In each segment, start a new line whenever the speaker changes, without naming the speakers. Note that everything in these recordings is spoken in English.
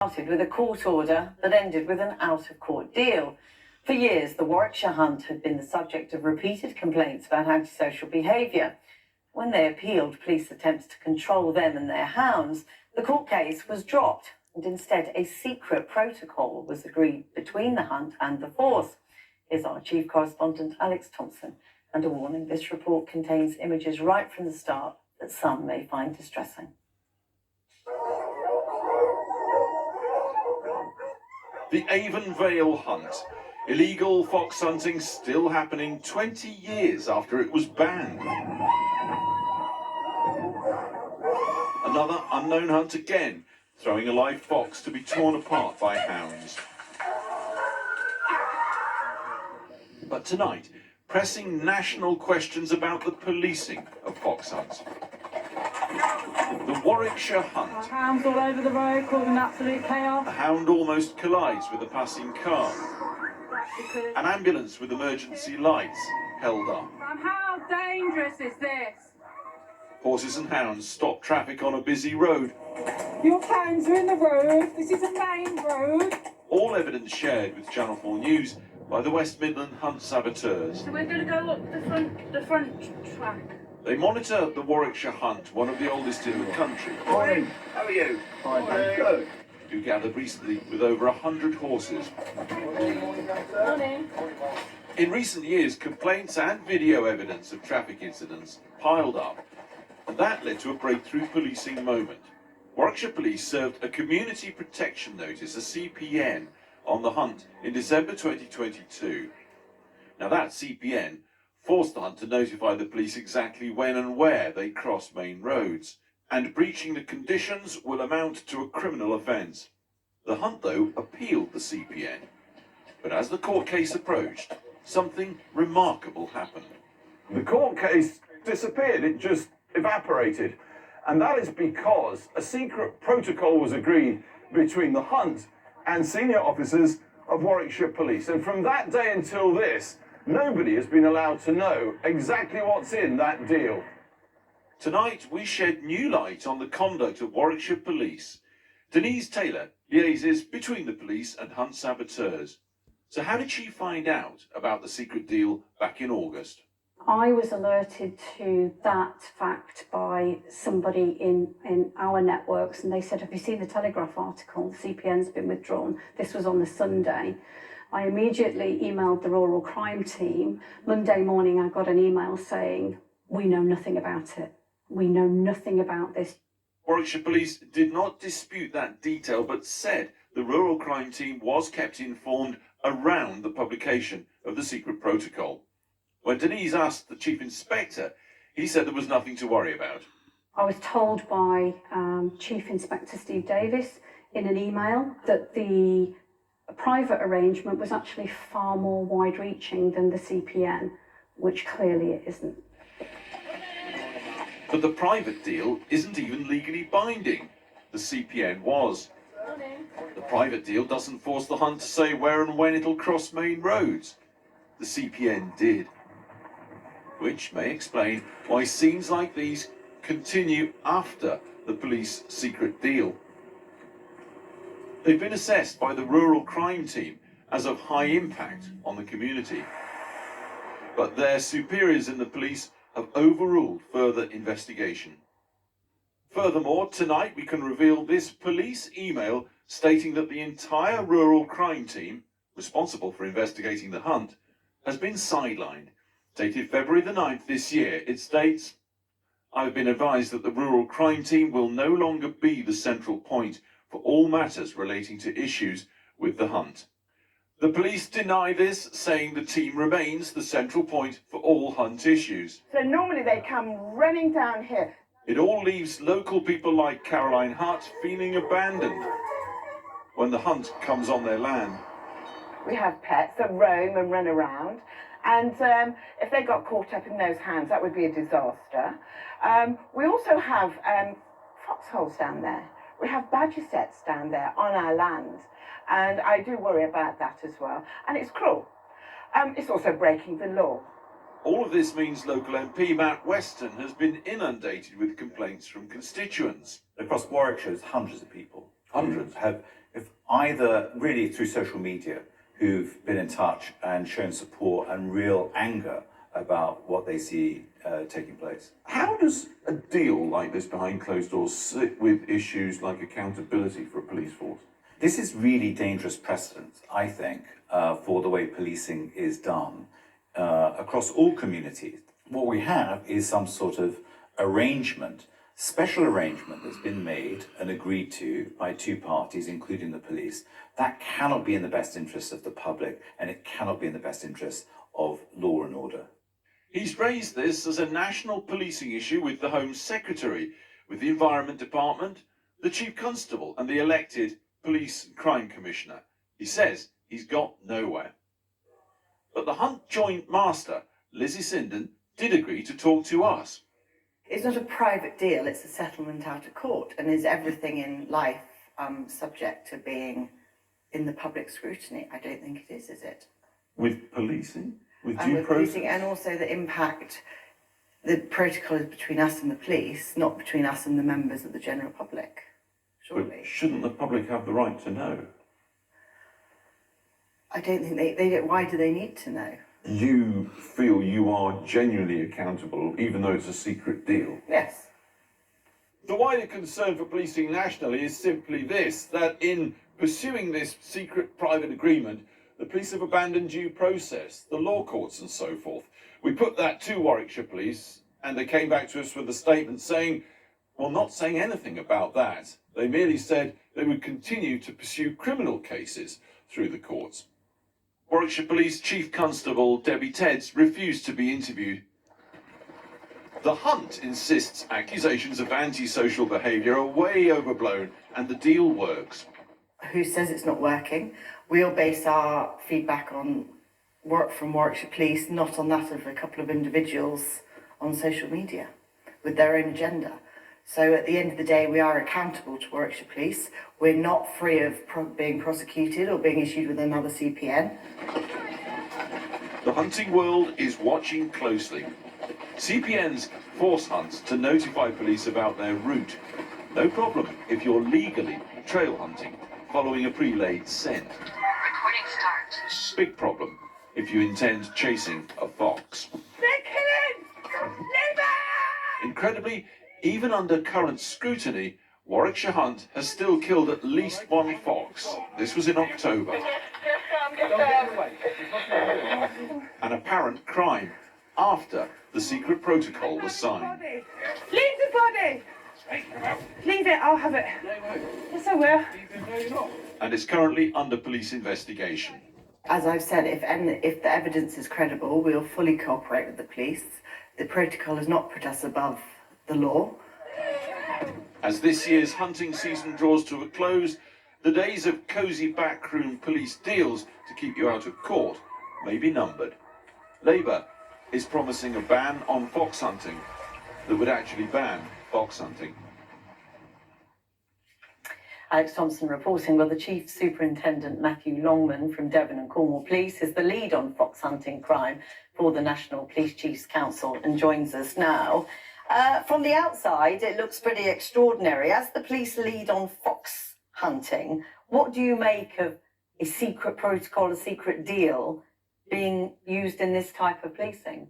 Started with a court order that ended with an out-of-court deal. For years, the Warwickshire Hunt had been the subject of repeated complaints about antisocial behaviour. When they appealed police attempts to control them and their hounds, the court case was dropped, and instead a secret protocol was agreed between the Hunt and the force. Here's our chief correspondent, Alex Thompson, and a warning: this report contains images right from the start that some may find distressing.
The Avon Vale Hunt. Illegal fox hunting still happening 20 years after it was banned. Another unknown hunt again, throwing a live fox to be torn apart by hounds. But tonight, pressing national questions about the policing of fox hunts. The Warwickshire Hunt.
Hounds all over the road, causing absolute chaos.
A hound almost collides with a passing car. An ambulance with emergency lights held up.
How dangerous is this?
Horses and hounds stop traffic on a busy road.
Your hounds are in the road. This is a main road.
All evidence shared with Channel 4 News by the West Midland Hunt saboteurs.
So we're going to go up the front track.
They monitor the Warwickshire Hunt, one of the oldest in the country.
Morning. How are you?
Fine,
Good.
Who gathered recently with over 100 horses.
Morning.
In recent years, complaints and video evidence of traffic incidents piled up, and that led to a breakthrough policing moment. Warwickshire Police served a Community Protection Notice, a CPN, on the Hunt in December 2022. Now that CPN forced the Hunt to notify the police exactly when and where they cross main roads, and breaching the conditions will amount to a criminal offence. The Hunt, though, appealed the CPN, but as the court case approached, something remarkable happened.
The court case disappeared, it just evaporated. And that is because a secret protocol was agreed between the Hunt and senior officers of Warwickshire Police. And from that day until this, nobody has been allowed to know exactly what's in that deal.
Tonight, we shed new light on the conduct of Warwickshire Police. Denise Taylor liaises between the police and Hunt saboteurs. So how did she find out about the secret deal back in August?
I was alerted to that fact by somebody in our networks, and they said, have you seen the Telegraph article? The CPN's been withdrawn. This was on the Sunday. I immediately emailed the rural crime team. Monday morning, I got an email saying, we know nothing about it. We know nothing about this.
Warwickshire Police did not dispute that detail, but said the rural crime team was kept informed around the publication of the secret protocol. When Denise asked the Chief Inspector, he said there was nothing to worry about.
I was told by Chief Inspector Steve Davis in an email that the private arrangement was actually far more wide-reaching than the CPN, which clearly it isn't.
But the private deal isn't even legally binding. The CPN was. The private deal doesn't force the Hunt to say where and when it'll cross main roads. The CPN did. Which may explain why scenes like these continue after the police secret deal. They've been assessed by the rural crime team as of high impact on the community. But their superiors in the police have overruled further investigation. Furthermore, tonight we can reveal this police email stating that the entire rural crime team, responsible for investigating the Hunt, has been sidelined. Dated February the 9th this year, it states, I've been advised that the rural crime team will no longer be the central point for all matters relating to issues with the Hunt. The police deny this, saying the team remains the central point for all Hunt issues.
So normally they come running down here.
It all leaves local people like Caroline Hutt feeling abandoned when the Hunt comes on their land.
We have pets that roam and run around, and if they got caught up in those hounds, that would be a disaster. We also have foxholes down there. We have badger sets down there on our land, and I do worry about that as well. And it's cruel. It's also breaking the law.
All of this means local MP Matt Weston has been inundated with complaints from constituents.
Across Warwickshire, hundreds of people, hundreds, have either really through social media, who've been in touch and shown support and real anger about what they see taking place.
How does a deal like this behind closed doors sit with issues like accountability for a police force?
This is really dangerous precedent, I think, for the way policing is done across all communities. What we have is some sort of arrangement, special arrangement that's been made and agreed to by two parties, including the police. That cannot be in the best interest of the public, and it cannot be in the best interest of law and order.
He's raised this as a national policing issue with the Home Secretary, with the Environment Department, the Chief Constable and the elected Police and Crime Commissioner. He says he's got nowhere. But the Hunt Joint Master, Lizzie Sinden, did agree to talk to us.
It's not a private deal, it's a settlement out of court. And is everything in life subject to being in the public scrutiny? I don't think it is it?
With policing? With
And
due
with
process?
policing, and also the impact, the protocol is between us and the police, not between us and the members of the general public, surely.
But shouldn't the public have the right to know?
I don't think they don't, why do they need to know?
You feel you are genuinely accountable, even though it's a secret deal?
Yes.
The wider concern for policing nationally is simply this, that in pursuing this secret private agreement, the police have abandoned due process, the law courts and so forth. We put that to Warwickshire Police, and they came back to us with a statement saying, well, not saying anything about that. They merely said they would continue to pursue criminal cases through the courts. Warwickshire Police Chief Constable Debbie Tedds refused to be interviewed. The Hunt insists accusations of antisocial behaviour are way overblown and the deal works.
Who says it's not working? We'll base our feedback on work from Warwickshire Police, not on that of a couple of individuals on social media with their own agenda. So at the end of the day, we are accountable to Warwickshire Police. We're not free of being prosecuted or being issued with another CPN.
The hunting world is watching closely. CPNs force hunts to notify police about their route. No problem if you're legally trail hunting, following a pre-laid scent.
Recording start.
Big problem if you intend chasing a fox.
They're killing! Leave it!
Incredibly, even under current scrutiny, Warwickshire Hunt has still killed at least one fox. This was in October. An apparent crime after the secret protocol was signed.
Leave the body! Leave it, I'll have it. Yes, I will.
And is currently under police investigation.
As I've said, if the evidence is credible, we'll fully cooperate with the police. The protocol has not put us above the law.
As this year's hunting season draws to a close, the days of cosy backroom police deals to keep you out of court may be numbered. Labour is promising a ban on fox hunting that would actually ban fox hunting.
Alex Thompson reporting, well, the Chief Superintendent Matthew Longman from Devon and Cornwall Police is the lead on fox hunting crime for the National Police Chiefs Council and joins us now. From the outside, it looks pretty extraordinary. As the police lead on fox hunting, what do you make of a secret protocol, a secret deal being used in this type of policing?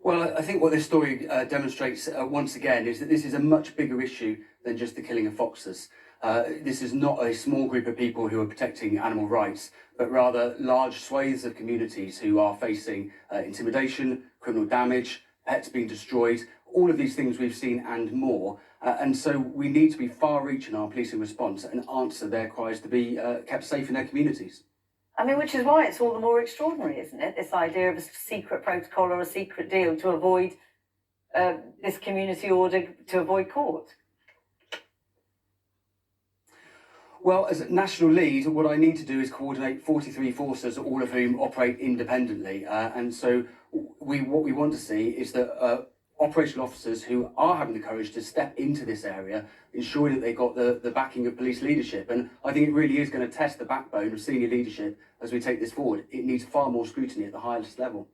Well, I think what this story demonstrates once again is that this is a much bigger issue than just the killing of foxes. This is not a small group of people who are protecting animal rights, but rather large swathes of communities who are facing intimidation, criminal damage, pets being destroyed, all of these things we've seen and more. And so we need to be far-reaching our policing response and answer their cries to be kept safe in their communities.
I mean, which is why it's all the more extraordinary, isn't it? This idea of a secret protocol or a secret deal to avoid this community order, to avoid court.
Well, as a national lead, what I need to do is coordinate 43 forces, all of whom operate independently. And so what we want to see is that operational officers who are having the courage to step into this area, ensuring that they've got the backing of police leadership. And I think it really is going to test the backbone of senior leadership as we take this forward. It needs far more scrutiny at the highest level.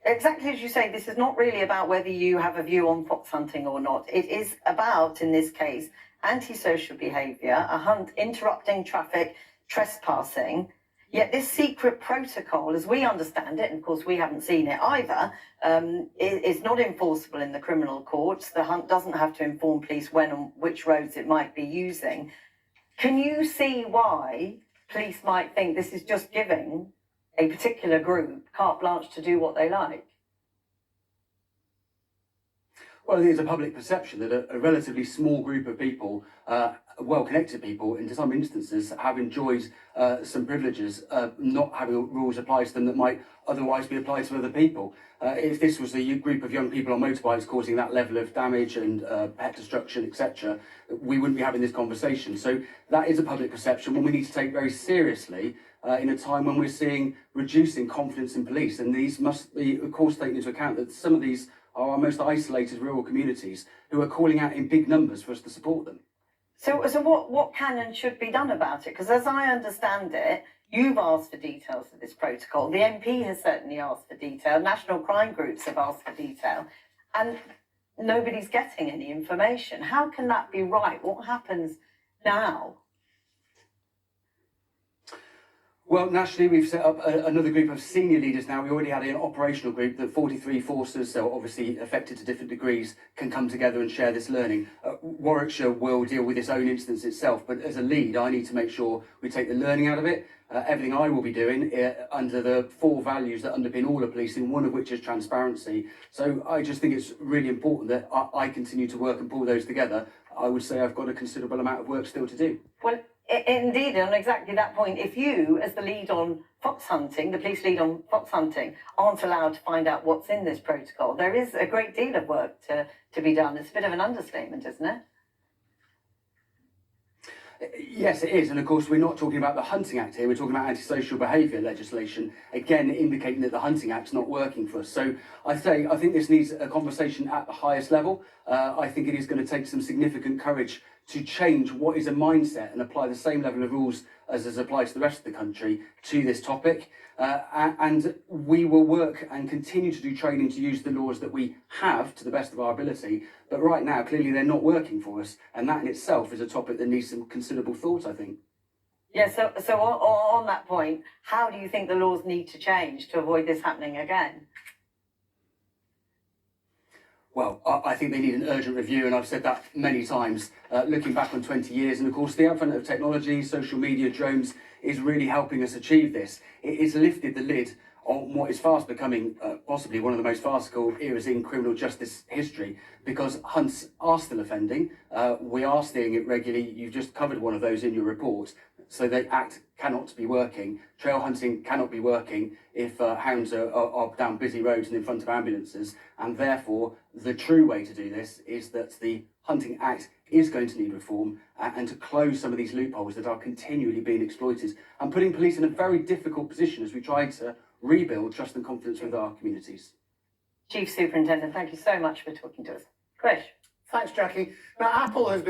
Exactly as you say, this is not really about whether you have a view on fox hunting or not. It is about, in this case, antisocial behaviour, a hunt interrupting traffic, trespassing. Yet this secret protocol, as we understand it, and of course we haven't seen it either, is not enforceable in the criminal courts. The hunt doesn't have to inform police when and which roads it might be using. Can you see why police might think this is just giving a particular group carte blanche to do what they like?
Well, there's a public perception that a relatively small group of people, well-connected people, in some instances, have enjoyed some privileges, not having rules applied to them that might otherwise be applied to other people. If this was a group of young people on motorbikes causing that level of damage and pet destruction, etc., we wouldn't be having this conversation. So that is a public perception, one we need to take very seriously in a time when we're seeing reducing confidence in police. And these must be, of course, taken into account that some of these are our most isolated rural communities who are calling out in big numbers for us to support them.
So what can and should be done about it? Because as I understand it, you've asked for details of this protocol. The MP has certainly asked for detail. National crime groups have asked for detail. And nobody's getting any information. How can that be right? What happens now?
Well, nationally, we've set up another group of senior leaders now. We already had an operational group that 43 forces, so obviously affected to different degrees, can come together and share this learning. Warwickshire will deal with its own instance itself, but as a lead, I need to make sure we take the learning out of it. Everything I will be doing under the 4 values that underpin all of policing, one of which is transparency. So I just think it's really important that I continue to work and pull those together. I would say I've got a considerable amount of work still to do.
Well, indeed, on exactly that point, if you, as the lead on fox hunting, the police lead on fox hunting, aren't allowed to find out what's in this protocol, there is a great deal of work to be done. It's a bit of an understatement, isn't it?
Yes, it is. And of course, we're not talking about the Hunting Act here. We're talking about antisocial behaviour legislation, again, indicating that the Hunting Act's not working for us. So I think this needs a conversation at the highest level. I think it is going to take some significant courage to change what is a mindset and apply the same level of rules as is applied to the rest of the country to this topic. And we will work and continue to do training to use the laws that we have to the best of our ability. But right now, clearly, they're not working for us. And that in itself is a topic that needs some considerable thought, I think.
Yeah, so on that point, how do you think the laws need to change to avoid this happening again?
Well, I think they need an urgent review, and I've said that many times, looking back on 20 years. And of course, the advent of technology, social media, drones is really helping us achieve this. It has lifted the lid on what is fast becoming possibly one of the most farcical eras in criminal justice history, because hunts are still offending. We are seeing it regularly. You've just covered one of those in your report. So the Act cannot be working. Trail hunting cannot be working if hounds are down busy roads and in front of ambulances. And therefore, the true way to do this is that the Hunting Act is going to need reform and to close some of these loopholes that are continually being exploited and putting police in a very difficult position as we try to rebuild trust and confidence with our communities.
Chief Superintendent, thank you so much for talking to us. Krish.
Thanks, Jackie. Now, Apple has been